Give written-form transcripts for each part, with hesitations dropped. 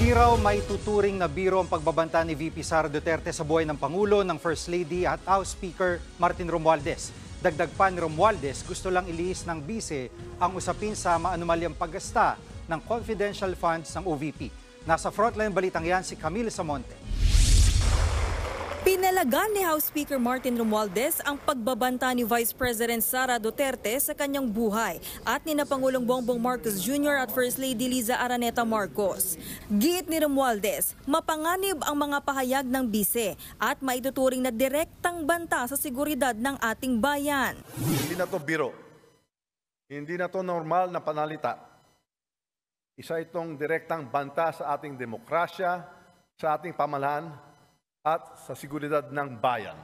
Hindi raw may tuturing na biro ang pagbabanta ni VP Sara Duterte sa buhay ng Pangulo, ng First Lady at House Speaker Martin Romualdez. Dagdag pa ni Romualdez, gusto lang ilihis ng bise ang usapin sa maanumalyang paggasta ng confidential funds ng OVP. Nasa frontline balitang yan si Camille Samonte. Pinalagan ni House Speaker Martin Romualdez ang pagbabanta ni Vice President Sara Duterte sa kanyang buhay at ni na Pangulong Bongbong Marcos Jr. at First Lady Liza Araneta Marcos. Giit ni Romualdez, mapanganib ang mga pahayag ng bise at maituturing na direktang banta sa seguridad ng ating bayan. Hindi na to biro. Hindi na to normal na panalita. Isa itong direktang banta sa ating demokrasya, sa ating pamahalaan, at sa seguridad ng bayan.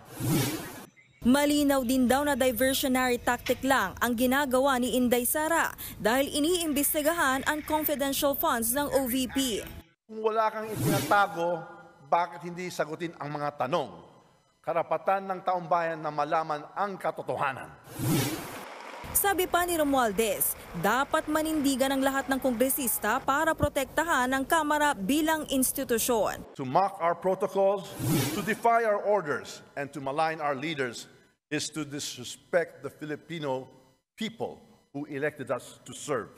Malinaw din daw na diversionary tactic lang ang ginagawa ni Inday Sara dahil iniimbestigahan ang confidential funds ng OVP. Kung wala kang itinatago, bakit hindi sagutin ang mga tanong? Karapatan ng taong bayan na malaman ang katotohanan. Sabi pa ni Romualdez, dapat manindigan ang lahat ng kongresista para protektahan ang Kamara bilang institusyon. To mock our protocols, to defy our orders, and to malign our leaders is to disrespect the Filipino people who elected us to serve.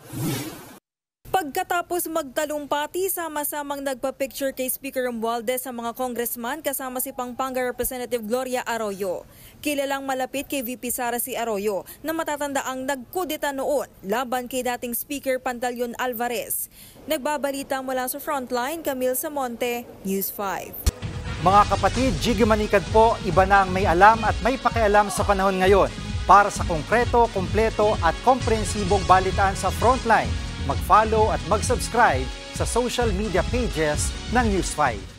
Pagkatapos magtalumpati, sama-samang nagpa-picture kay Speaker Romualdez sa mga congressman kasama si Pampanga Representative Gloria Arroyo. Kilalang malapit kay VP Sara si Arroyo na matatanda ang nagkudeta noon laban kay dating Speaker Pantaleon Alvarez. Nagbabalita mula sa Frontline, Camille Samonte, News 5. Mga kapatid, Jiggy Manikad po, iba na ang may alam at may pakialam sa panahon ngayon. Para sa konkreto, kumpleto at komprehensibong balitaan sa Frontline, mag-follow at mag-subscribe sa social media pages ng News 5.